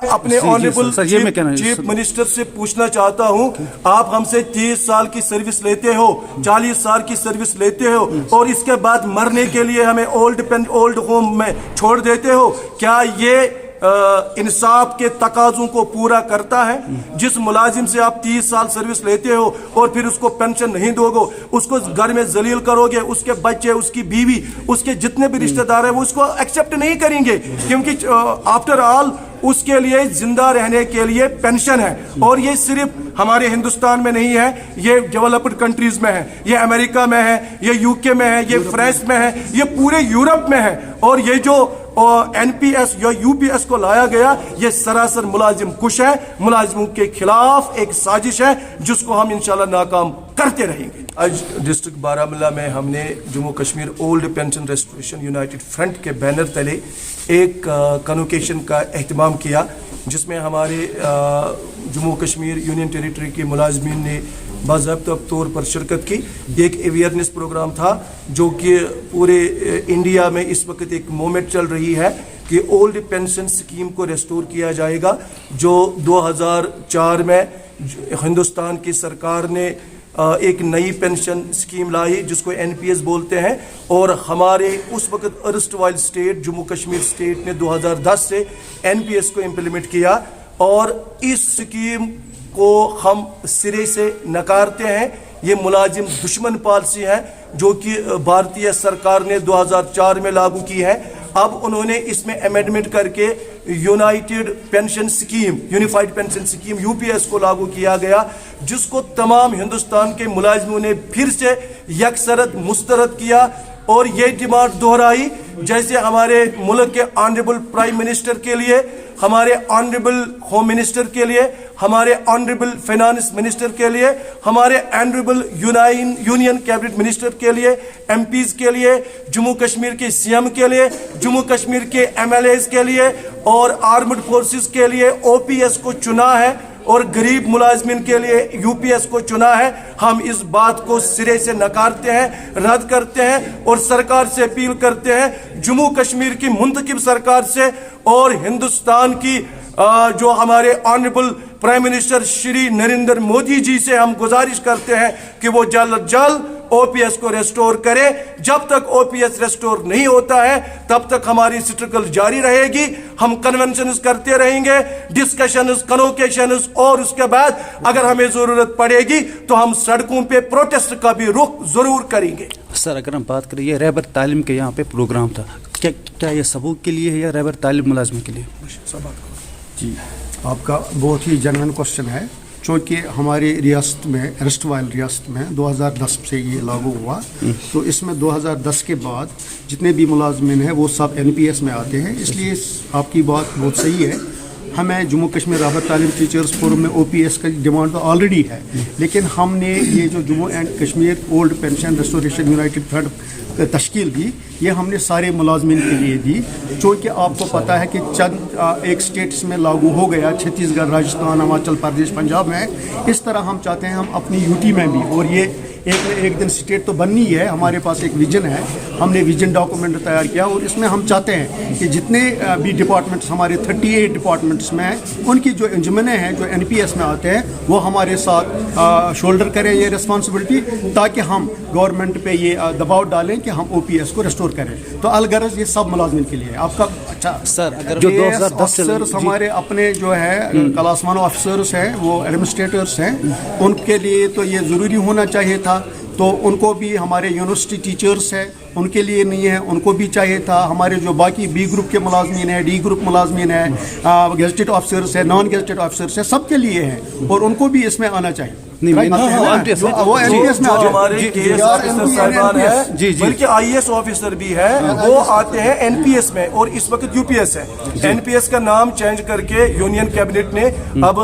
अपने honourable chief minister से पूछना चाहता हूं, आप हमसे 30 साल की सर्विस लेते हो, 40 साल की सर्विस लेते हो और इसके बाद मरने के लिए हमें ओल्ड होम में छोड़ देते हो। क्या ये इंसाफ के तकाजों को पूरा करता है? जिस मुलाजिम से आप 30 साल सर्विस लेते हो और फिर उसको पेंशन नहीं दोगे, उसको घर में जलील करोगे, उसके बच्चे, उसकी बीवी, उसके जितने भी रिश्तेदार हैं वो उसको एक्सेप्ट नहीं करेंगे, क्योंकि आफ्टर ऑल उसके लिए जिंदा रहने के लिए पेंशन है। और ये सिर्फ हमारे हिंदुस्तान में नहीं है, ये डेवलप्ड कंट्रीज में है, ये अमेरिका में है, ये यूके में है, ये फ्रांस में है, ये पूरे यूरोप में है। और ये जो एनपीएस या यूपीएस को लाया गया, ये सरासर मुलाजिम कुश है, मुलाजिमों के खिलाफ एक साजिश है जिसको हम इंशाल्लाह नाकाम करते रहेंगे। आज डिस्ट्रिक्ट बारामूला में हमने Jammu Kashmir old pension restoration united front के बैनर तले एक कन्वोकेशन का एहतमाम किया, जिसमें हमारे जम्मू कश्मीर यूनियन टेरिटरी के मुलाजमीन ने बाज़ाब्ता तौर पर शिरकत की। एक अवेयरनेस प्रोग्राम था जो कि पूरे इंडिया में इस वक्त एक मूवमेंट चल रही है कि ओल्ड पेंशन स्कीम को रेस्टोर किया जाएगा, जो 2004 में हिंदुस्तान की सरकार ने एक नई पेंशन स्कीम लाई जिसको एनपीएस बोलते हैं। और हमारे उस वक्त erstwhile state Jammu Kashmir state ने 2010 से एनपीएस को इम्प्लीमेंट किया और इस स्कीम को हम सिरे से नकारते हैं। ये मुलाजिम दुश्मन पॉलिसी है जो कि भारतीय सरकार ने 2004 में लागू की है। अब उन्होंने इसमें अमेंडमेंट करके United pension scheme, unified pension scheme UPS को लागू किया गया, जिसको तमाम हिंदुस्तान के मुलाजिमों ने फिर से यकसरत मुस्तरद किया और ये डिमांड दोहराई जैसे हमारे मुल्क के ऑनरेबल प्राइम मिनिस्टर के लिए, हमारे ऑनरेबल होम मिनिस्टर के लिए, हमारे ऑनरेबल फाइनेंस मिनिस्टर के लिए, हमारे ऑनरेबल यूनियन कैबिनेट मिनिस्टर के लिए, एमपीज के लिए, जम्मू कश्मीर के सीएम के लिए, जम्मू कश्मीर के एमएलएज के लिए और आर्म्ड फोर्सेस के लिए ओपीएस को चुना है और गरीब मुलाजमिन के लिए यूपीएस को चुना है। हम इस बात को सिरे से नकारते हैं, रद्द करते हैं और सरकार से अपील करते हैं, जम्मू कश्मीर की मुंतखब सरकार से और हिंदुस्तान की जो हमारे honourable prime minister Shri Narendra Modi ji से हम गुजारिश करते हैं कि वो जल्द जल्द ओपीएस को रेस्टोर करे। जब तक ओपीएस रेस्टोर नहीं होता है तब तक हमारी स्ट्रगल जारी रहेगी। हम कन्वेंशंस करते रहेंगे, डिस्कशंस, कन्वोकेशंस और उसके बाद अगर हमें जरूरत पड़ेगी तो हम सड़कों पे प्रोटेस्ट का भी रुख जरूर करेंगे। सर, अगर हम बात करें ये रहबर तालीम के यहाँ पे प्रोग्राम था, क्या ये सबूक के लिए है या रहबर तालीम मुलाजमी के लिए? जी, आपका बहुत ही जेन्युइन क्वेश्चन है, चूँकि हमारी रियासत में, अर्स्टवाइल रियासत में 2010 से ये लागू हुआ, तो इसमें 2010 के बाद जितने भी मुलाजमिन हैं वो सब एनपीएस में आते हैं। इसलिए आपकी बात बहुत सही है, हमें जम्मू कश्मीर रहबर तालीम टीचर्स फोरम में ओपीएस का डिमांड तो ऑलरेडी है, लेकिन हमने ये जो Jammu and Kashmir old pension restoration united front तश्कील दी, ये हमने सारे मुलाजमिन के लिए दी। चूँकि आपको पता है कि चंद एक स्टेट्स में लागू हो गया, छत्तीसगढ़, राजस्थान, हिमाचल प्रदेश, पंजाब में, इस तरह हम चाहते हैं हम अपनी यूटी में भी, और ये एक दिन स्टेट तो बननी है, हमारे पास एक विजन है, हमने विजन डॉक्यूमेंट तैयार किया और इसमें हम चाहते हैं कि जितने भी डिपार्टमेंट्स हमारे 38 डिपार्टमेंट्स में हैं, उनकी जो इंजमने हैं जो एनपीएस में आते हैं वो हमारे साथ शोल्डर करें ये रिस्पॉन्सिबिलिटी, ताकि हम गवर्नमेंट पे ये दबाव डालें कि हम ओपीएस को रेस्टोर करें। तो अलगरज ये सब मुलाजमिन के लिए आपका अच्छा सर, अगर जो 2010 हमारे अपने जो है क्लासमान ऑफिसर्स हैं, वो एडमिनिस्ट्रेटर्स हैं, उनके लिए तो ये ज़रूरी होना चाहिए था, तो उनको भी, हमारे यूनिवर्सिटी टीचर्स हैं उनके लिए नहीं है, उनको भी चाहिए था। हमारे जो बाकी बी ग्रुप के मुलाजमीन हैं, डी ग्रुप मुलाजमीन हैं, गेजेटेड ऑफिसर्स हैं, नॉन गेजेटेड ऑफिसर्स हैं, सबके लिए है और उनको भी इसमें आना चाहिए। बल्कि आईएएस ऑफिसर भी है, वो आते हैं एनपीएस में और इस वक्त यूपीएस है। एनपीएस का नाम चेंज करके यूनियन कैबिनेट ने अब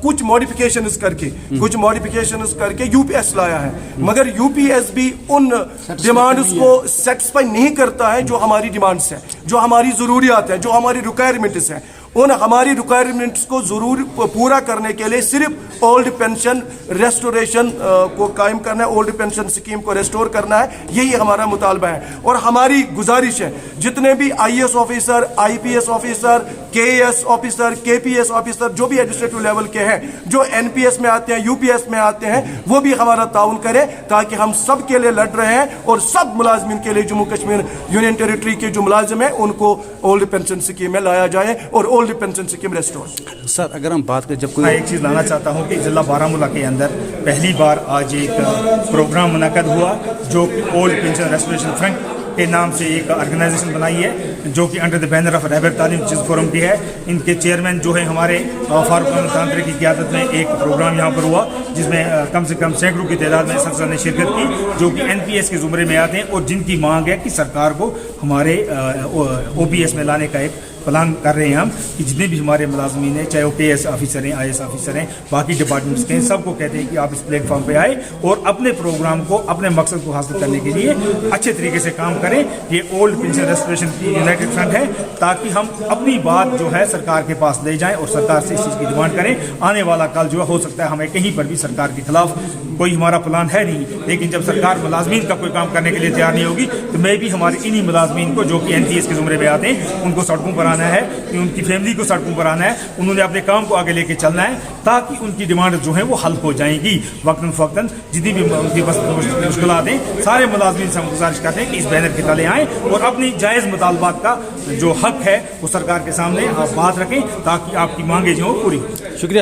कुछ मॉडिफिकेशंस करके यूपीएस लाया है, मगर यूपीएस भी उन डिमांड्स को सेटिस्फाई नहीं करता है जो हमारी डिमांड्स हैं, जो हमारी जरूरियात है, जो हमारी रिक्वायरमेंट्स हैं। उन हमारी रिक्वायरमेंट्स को जरूर पूरा करने के लिए सिर्फ ओल्ड पेंशन रेस्टोरेशन को कायम करना है, ओल्ड पेंशन स्कीम को रेस्टोर करना है, यही हमारा मुतालबा है। और हमारी गुजारिश है जितने भी IAS officer, IPS officer, KAS officer, KPS officer जो भी एडमिनिस्ट्रेटिव लेवल के हैं, जो NPS में आते हैं, UPS में आते हैं, वो भी हमारा ताउन करें ताकि हम सब के लिए लड़ रहे हैं और सब मुलाजमिन के लिए जम्मू कश्मीर यूनियन टेरिटरी के जो मुलाजिम हैं उनको ओल्ड पेंशन स्कीम में लाया जाए और old pension scheme restore. Sir अगर हम बात करें जब कोई मैं एक चीज़ लाना चाहता हूँ कि ज़िला बारामूला के अंदर पहली बार आज एक प्रोग्राम मुनक़द हुआ जो ओल्ड पेंशन रेस्टोरेशन फ्रंट के नाम से एक ऑर्गेनाइजेशन बनाई है जो कि अंडर द बैनर ऑफ रहबर तालीम चीज़ फोरम की है। इनके चेयरमैन जो है हमारे फारूक अहमद तांत्रे की क़यादत में एक प्रोग्राम यहाँ पर हुआ जिसमें कम से कम सैकड़ों की तादाद में सदस्यों ने शिरकत की जो कि NPS के ज़ुमरे में आते हैं और जिनकी मांग है कि सरकार को हमारे OPS में लाने का एक प्लान कर रहे हैं हम कि जितने भी हमारे मुलाजमीन हैं, चाहे वो KS ऑफिसर हैं, IAS ऑफिसर हैं, बाकी डिपार्टमेंट्स के हैं, सबको कहते हैं कि आप इस प्लेटफॉर्म पे आए और अपने प्रोग्राम को, अपने मकसद को हासिल करने के लिए अच्छे तरीके से काम करें। ये ओल्ड पेंशन रेस्टोरेशन की यूनाइटेड फ्रंट है ताकि हम अपनी बात जो है सरकार के पास ले जाएं और सरकार से इस चीज़ की डिमांड करें। आने वाला कल जो है हो सकता है हमें कहीं पर भी सरकार के खिलाफ कोई हमारा प्लान है नहीं, लेकिन जब सरकार मुलाजमीन का कोई काम करने के लिए तैयार नहीं होगी तो मैं भी हमारे इन्हीं मुलाजमीन को जो कि NPS के ज़ुमरे में आते हैं उनको सड़कों पर आना है, कि उनकी फैमिली को सड़कों पर आना है, उन्होंने अपने काम को आगे लेके चलना है ताकि उनकी डिमांड जो है वो हल हो जाएंगी वक्तन फ़वक्तन। जितनी भी उनकी मुश्किलात हैं सारे मुलाजमीन से हम गुजारिश करते हैं कि इस बैनर के तले आएँ और अपनी जायज़ मुतालबात का जो हक है वो सरकार के सामने आप बात रखें ताकि आपकी मांगे जो पूरी हो। शुक्रिया।